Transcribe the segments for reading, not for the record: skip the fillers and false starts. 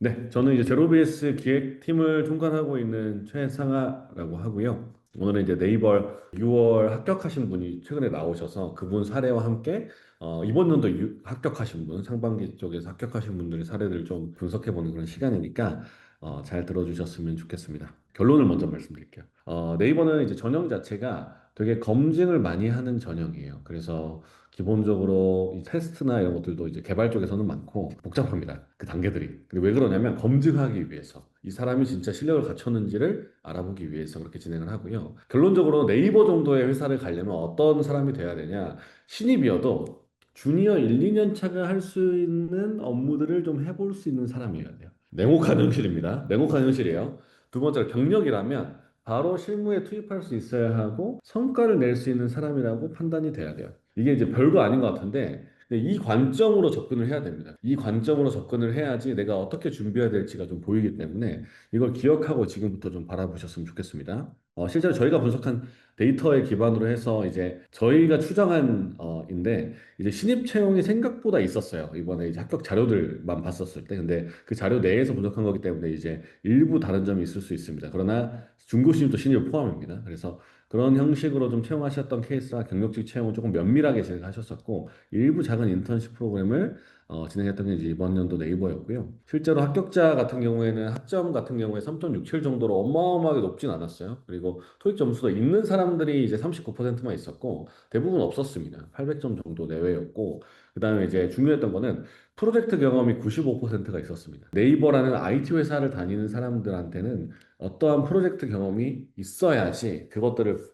네, 저는 이제 제로베이스 기획팀을 총괄하고 있는 최상아라고 하고요. 오늘은 이제 네이버 6월 합격하신 분이 최근에 나오셔서 그분 사례와 함께 이번 연도 합격하신 분, 상반기 쪽에서 합격하신 분들의 사례를 좀 분석해보는 그런 시간이니까 잘 들어주셨으면 좋겠습니다. 결론을 먼저 말씀드릴게요. 네이버는 이제 전형 자체가 되게 검증을 많이 하는 전형이에요. 그래서 기본적으로 이 테스트나 이런 것들도 이제 개발 쪽에서는 많고 복잡합니다. 그 단계들이. 근데 왜 그러냐면 검증하기 위해서 이 사람이 진짜 실력을 갖췄는지를 알아보기 위해서 그렇게 진행을 하고요. 결론적으로 네이버 정도의 회사를 가려면 어떤 사람이 돼야 되냐? 신입이어도 주니어 1, 2년 차가 할 수 있는 업무들을 좀 해볼 수 있는 사람이어야 돼요. 냉혹한 현실입니다. 냉혹한 현실이에요. 두 번째로 경력이라면 바로 실무에 투입할 수 있어야 하고 성과를 낼 수 있는 사람이라고 판단이 돼야 돼요. 이게 이제 별거 아닌 것 같은데 근데 이 관점으로 접근을 해야 됩니다. 이 관점으로 접근을 해야지 내가 어떻게 준비해야 될지가 좀 보이기 때문에 이걸 기억하고 지금부터 좀 바라보셨으면 좋겠습니다. 실제로 저희가 분석한 데이터에 기반으로 해서 이제 저희가 추정한 인데 이제 신입 채용이 생각보다 있었어요. 이번에 이제 합격 자료들만 봤었을 때. 근데 그 자료 내에서 분석한 거기 때문에 이제 일부 다른 점이 있을 수 있습니다. 그러나 중고 신입도 신입 포함입니다. 그래서 그런 형식으로 좀 채용하셨던 케이스라 경력직 채용을 조금 면밀하게 진행하셨었고 일부 작은 인턴십 프로그램을 진행했던 게 이제 이번 연도 네이버였고요. 실제로 합격자 같은 경우에는 학점 같은 경우에 3.67 정도로 어마어마하게 높진 않았어요. 그리고 토익 점수도 있는 사람들이 이제 39%만 있었고 대부분 없었습니다. 800점 정도 내외였고 그다음에 이제 중요했던 거는 프로젝트 경험이 95%가 있었습니다. 네이버라는 IT 회사를 다니는 사람들한테는 어떠한 프로젝트 경험이 있어야지 그것들을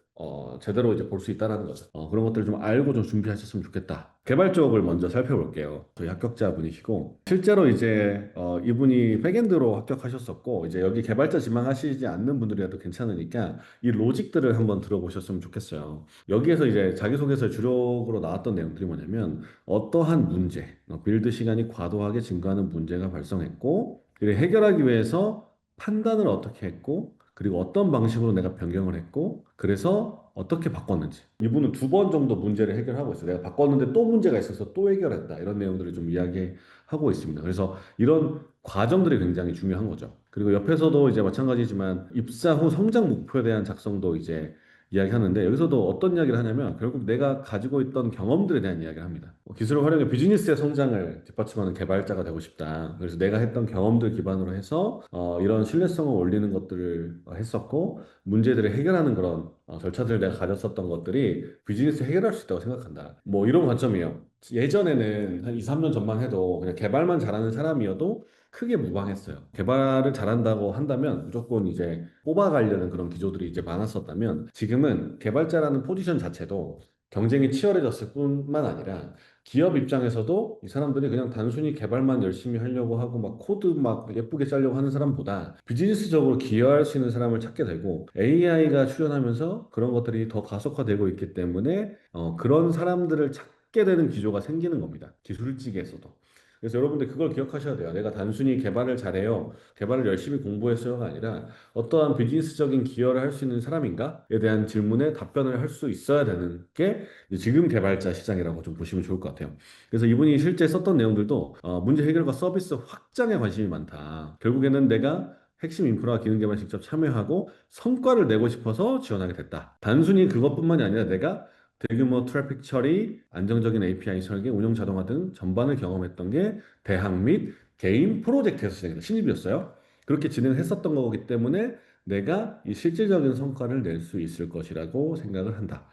제대로 이제 볼 수 있다는 거죠. 그런 것들을 좀 알고 좀 준비하셨으면 좋겠다. 개발 쪽을 먼저 살펴볼게요. 저희 합격자분이시고 실제로 이제 이분이 백엔드로 합격하셨었고 이제 여기 개발자 지망하시지 않는 분들이라도 괜찮으니까 이 로직들을 한번 들어보셨으면 좋겠어요. 여기에서 이제 자기소개서 주력으로 나왔던 내용들이 뭐냐면 어떠한 문제, 빌드 시간이 과도하게 증가하는 문제가 발생했고 이를 해결하기 위해서 판단을 어떻게 했고 그리고 어떤 방식으로 내가 변경을 했고 그래서 어떻게 바꿨는지 이분은 두 번 정도 문제를 해결하고 있어요. 내가 바꿨는데 또 문제가 있어서 또 해결했다 이런 내용들을 좀 이야기하고 있습니다. 그래서 이런 과정들이 굉장히 중요한 거죠. 그리고 옆에서도 이제 마찬가지지만 입사 후 성장 목표에 대한 작성도 이제 이야기하는데 여기서도 어떤 이야기를 하냐면 결국 내가 가지고 있던 경험들에 대한 이야기를 합니다. 기술을 활용해 비즈니스의 성장을 뒷받침하는 개발자가 되고 싶다. 그래서 내가 했던 경험들 기반으로 해서 이런 신뢰성을 올리는 것들을 했었고 문제들을 해결하는 그런 절차들을 내가 가졌었던 것들이 비즈니스 해결할 수 있다고 생각한다. 뭐 이런 관점이에요. 예전에는 한 2, 3년 전만 해도 그냥 개발만 잘하는 사람이어도 크게 무방했어요. 개발을 잘한다고 한다면 무조건 이제 뽑아가려는 그런 기조들이 이제 많았었다면 지금은 개발자라는 포지션 자체도 경쟁이 치열해졌을 뿐만 아니라 기업 입장에서도 이 사람들이 그냥 단순히 개발만 열심히 하려고 하고 막 코드 막 예쁘게 짜려고 하는 사람보다 비즈니스적으로 기여할 수 있는 사람을 찾게 되고 AI가 출현하면서 그런 것들이 더 가속화되고 있기 때문에 그런 사람들을 찾게 되는 기조가 생기는 겁니다. 기술직에서도. 그래서 여러분들 그걸 기억하셔야 돼요. 내가 단순히 개발을 잘해요. 개발을 열심히 공부했어요가 아니라 어떠한 비즈니스적인 기여를 할 수 있는 사람인가에 대한 질문에 답변을 할 수 있어야 되는 게 이제 지금 개발자 시장이라고 좀 보시면 좋을 것 같아요. 그래서 이분이 실제 썼던 내용들도 문제 해결과 서비스 확장에 관심이 많다. 결국에는 내가 핵심 인프라 기능 개발 직접 참여하고 성과를 내고 싶어서 지원하게 됐다. 단순히 그것뿐만이 아니라 내가 대규모 트래픽 처리, 안정적인 API 설계, 운영 자동화 등 전반을 경험했던 게 대학 및 개인 프로젝트에서 진행했다. 신입이었어요. 그렇게 진행했었던 거기 때문에 내가 이 실질적인 성과를 낼 수 있을 것이라고 생각을 한다.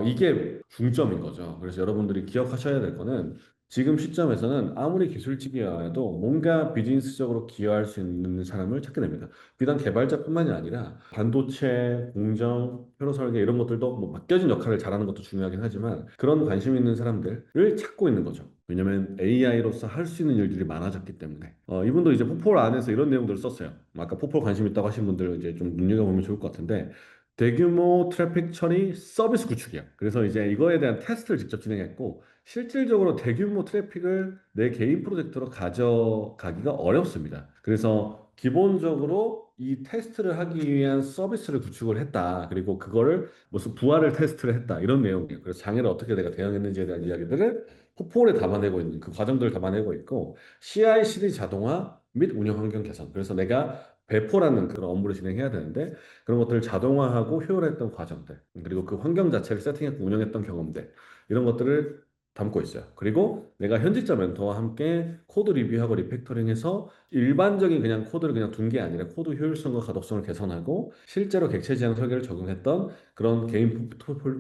이게 중점인 거죠. 그래서 여러분들이 기억하셔야 될 거는 지금 시점에서는 아무리 기술직이어도 뭔가 비즈니스적으로 기여할 수 있는 사람을 찾게 됩니다. 비단 개발자뿐만이 아니라 반도체, 공정, 회로 설계 이런 것들도 뭐 맡겨진 역할을 잘하는 것도 중요하긴 하지만 그런 관심 있는 사람들을 찾고 있는 거죠. 왜냐면 AI로서 할 수 있는 일들이 많아졌기 때문에. 이분도 이제 포폴 안에서 이런 내용들을 썼어요. 아까 포폴 관심 있다고 하신 분들 이제 좀 눈여겨보면 좋을 것 같은데 대규모 트래픽 처리 서비스 구축이요. 그래서 이제 이거에 대한 테스트를 직접 진행했고 실질적으로 대규모 트래픽을 내 개인 프로젝트로 가져가기가 어렵습니다. 그래서 기본적으로 이 테스트를 하기 위한 서비스를 구축을 했다. 그리고 그거를 무슨 부하를 테스트를 했다. 이런 내용이에요. 그래서 장애를 어떻게 내가 대응했는지에 대한 이야기들을 포폴에 담아내고 있는 그 과정들을 담아내고 있고 CI/CD 자동화 및 운영 환경 개선. 그래서 내가 배포라는 그런 업무를 진행해야 되는데 그런 것들을 자동화하고 효율화했던 과정들 그리고 그 환경 자체를 세팅했고 운영했던 경험들 이런 것들을 담고 있어요. 그리고 내가 현직자 멘토와 함께 코드 리뷰하고 리팩토링해서 일반적인 그냥 코드를 그냥 둔 게 아니라 코드 효율성과 가독성을 개선하고 실제로 객체 지향 설계를 적용했던 그런 개인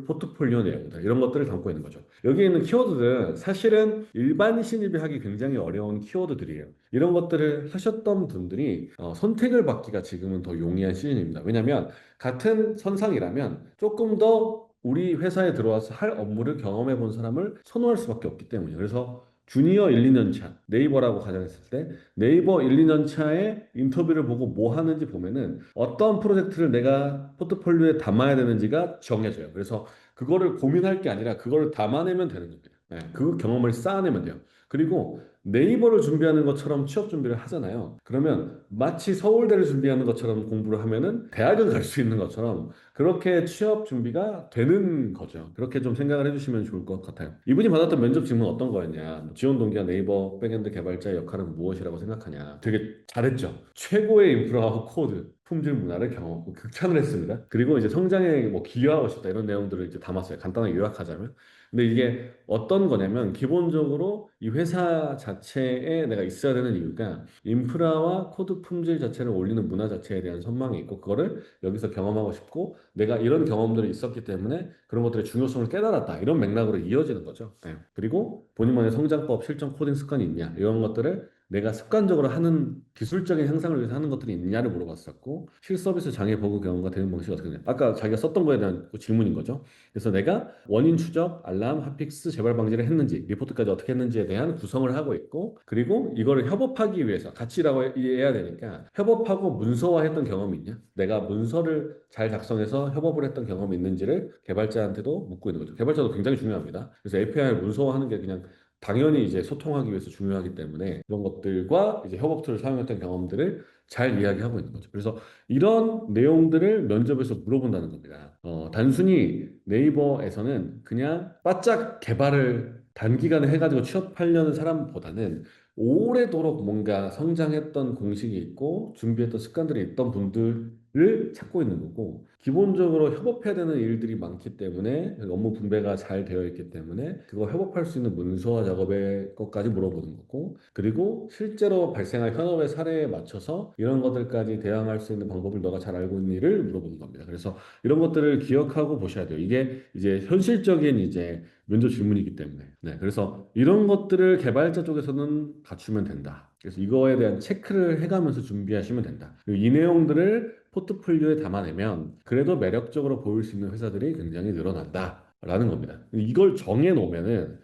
포트폴리오 내용들 이런 것들을 담고 있는 거죠. 여기 있는 키워드들은 사실은 일반 신입이 하기 굉장히 어려운 키워드들이에요. 이런 것들을 하셨던 분들이 선택을 받기가 지금은 더 용이한 시즌입니다. 왜냐하면 같은 선상이라면 조금 더 우리 회사에 들어와서 할 업무를 경험해 본 사람을 선호할 수밖에 없기 때문이에요. 그래서 주니어 1, 2년 차 네이버라고 가정했을 때 네이버 1, 2년 차에 인터뷰를 보고 뭐 하는지 보면은 어떤 프로젝트를 내가 포트폴리오에 담아야 되는지가 정해져요. 그래서 그거를 고민할 게 아니라 그거를 담아내면 되는 겁니다. 네, 그 경험을 쌓아내면 돼요. 그리고 네이버를 준비하는 것처럼 취업 준비를 하잖아요. 그러면 마치 서울대를 준비하는 것처럼 공부를 하면은 대학을 갈 수 있는 것처럼 그렇게 취업 준비가 되는 거죠. 그렇게 좀 생각을 해주시면 좋을 것 같아요. 이분이 받았던 면접 질문 어떤 거였냐? 지원 동기가 네이버 백엔드 개발자의 역할은 무엇이라고 생각하냐? 되게 잘했죠. 최고의 인프라와 코드, 품질 문화를 경험하고 극찬을 했습니다. 그리고 이제 성장에 뭐 기여하고 싶다 이런 내용들을 이제 담았어요. 간단하게 요약하자면. 근데 이게 어떤 거냐면 기본적으로 이 회사 자체에 내가 있어야 되는 이유가 인프라와 코드 품질 자체를 올리는 문화 자체에 대한 선망이 있고 그거를 여기서 경험하고 싶고 내가 이런 경험들이 있었기 때문에 그런 것들의 중요성을 깨달았다. 이런 맥락으로 이어지는 거죠. 네. 그리고 본인만의 성장법, 실전 코딩 습관이 있냐 이런 것들을 내가 습관적으로 하는 기술적인 향상을 위해서 하는 것들이 있느냐를 물어봤었고 실서비스 장애 버그 경험과 대응 방식이 어떻게 되냐 아까 자기가 썼던 거에 대한 그 질문인 거죠. 그래서 내가 원인 추적, 알람, 핫픽스, 재발 방지를 했는지, 리포트까지 어떻게 했는지에 대한 구성을 하고 있고, 그리고 이거를 협업하기 위해서 같이 일하고 해야 되니까 협업하고 문서화했던 경험이 있냐? 내가 문서를 잘 작성해서 협업을 했던 경험이 있는지를 개발자한테도 묻고 있는 거죠. 개발자도 굉장히 중요합니다. 그래서 API를 문서화하는 게 그냥 당연히 이제 소통하기 위해서 중요하기 때문에 그런 것들과 이제 협업 툴을 사용했던 경험들을 잘 이야기하고 있는 거죠. 그래서 이런 내용들을 면접에서 물어본다는 겁니다. 단순히 네이버에서는 그냥 바짝 개발을 단기간에 해가지고 취업하려는 사람보다는 오래도록 뭔가 성장했던 공식이 있고 준비했던 습관들이 있던 분들을 찾고 있는 거고 기본적으로 협업해야 되는 일들이 많기 때문에 업무 분배가 잘 되어 있기 때문에 그거 협업할 수 있는 문서화 작업의 것까지 물어보는 거고 그리고 실제로 발생할 현업의 사례에 맞춰서 이런 것들까지 대응할 수 있는 방법을 너가 잘 알고 있는 일을 물어보는 겁니다. 그래서 이런 것들을 기억하고 보셔야 돼요. 이게 이제 현실적인 이제 면접 질문이기 때문에. 네, 그래서 이런 것들을 개발자 쪽에서는 갖추면 된다. 그래서 이거에 대한 체크를 해가면서 준비하시면 된다. 그리고 이 내용들을 포트폴리오에 담아내면 그래도 매력적으로 보일 수 있는 회사들이 굉장히 늘어난다라는 겁니다. 이걸 정해놓으면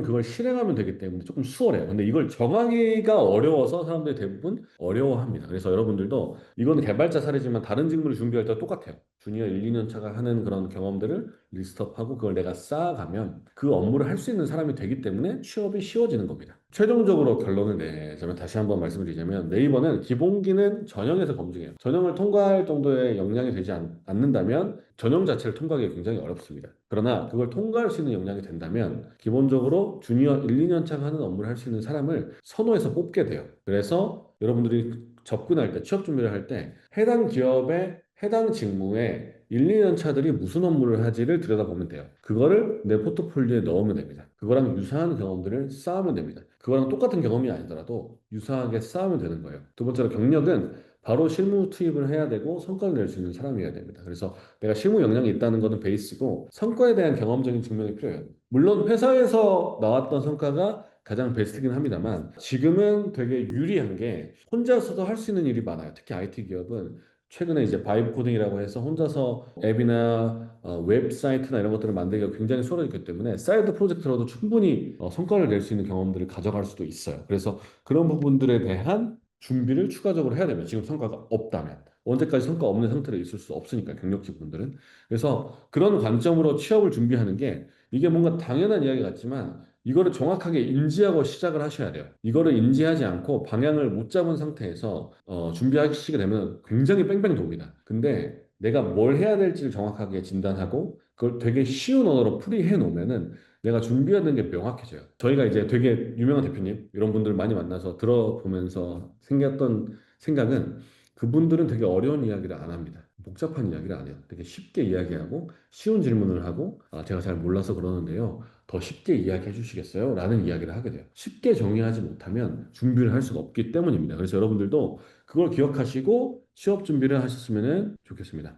그걸 실행하면 되기 때문에 조금 수월해요. 근데 이걸 정하기가 어려워서 사람들이 대부분 어려워합니다. 그래서 여러분들도 이거는 개발자 사례지만 다른 직무를 준비할 때와 똑같아요. 주니어 1, 2년 차가 하는 그런 경험들을 리스트업하고 그걸 내가 쌓아가면 그 업무를 할 수 있는 사람이 되기 때문에 취업이 쉬워지는 겁니다. 최종적으로 결론을 내자면 다시 한번 말씀드리자면 네이버는 기본기는 전형에서 검증해요. 전형을 통과할 정도의 역량이 되지 않는다면 전형 자체를 통과하기 굉장히 어렵습니다. 그러나 그걸 통과할 수 있는 역량이 된다면 기본적으로 주니어 1, 2년 차가 하는 업무를 할 수 있는 사람을 선호해서 뽑게 돼요. 그래서 여러분들이 접근할 때, 취업 준비를 할 때 해당 기업의 해당 직무에 1, 2년 차들이 무슨 업무를 하지를 들여다보면 돼요. 그거를 내 포트폴리오에 넣으면 됩니다. 그거랑 유사한 경험들을 쌓으면 됩니다. 그거랑 똑같은 경험이 아니더라도 유사하게 쌓으면 되는 거예요. 두 번째로 경력은 바로 실무 투입을 해야 되고 성과를 낼 수 있는 사람이어야 됩니다. 그래서 내가 실무 역량이 있다는 것은 베이스고 성과에 대한 경험적인 증명이 필요해요. 물론 회사에서 나왔던 성과가 가장 베스트긴 합니다만 지금은 되게 유리한 게 혼자서도 할 수 있는 일이 많아요. 특히 IT 기업은 최근에 이제 바이브 코딩이라고 해서 혼자서 앱이나 웹사이트나 이런 것들을 만들기가 굉장히 수월해졌기 때문에 사이드 프로젝트로도 충분히 성과를 낼 수 있는 경험들을 가져갈 수도 있어요. 그래서 그런 부분들에 대한 준비를 추가적으로 해야 됩니다. 지금 성과가 없다면. 언제까지 성과 없는 상태로 있을 수 없으니까 경력직 분들은. 그래서 그런 관점으로 취업을 준비하는 게 이게 뭔가 당연한 이야기 같지만 이거를 정확하게 인지하고 시작을 하셔야 돼요. 이거를 인지하지 않고 방향을 못 잡은 상태에서 준비하시게 되면 굉장히 뺑뺑 돕니다. 근데 내가 뭘 해야 될지를 정확하게 진단하고 그걸 되게 쉬운 언어로 풀이해 놓으면은 내가 준비하는 게 명확해져요. 저희가 이제 되게 유명한 대표님 이런 분들 많이 만나서 들어보면서 생겼던 생각은 그분들은 되게 어려운 이야기를 안 합니다. 복잡한 이야기를 안 해요. 되게 쉽게 이야기하고 쉬운 질문을 하고 제가 잘 몰라서 그러는데요. 더 쉽게 이야기해 주시겠어요? 라는 이야기를 하게 돼요. 쉽게 정의하지 못하면 준비를 할 수가 없기 때문입니다. 그래서 여러분들도 그걸 기억하시고 취업 준비를 하셨으면 좋겠습니다.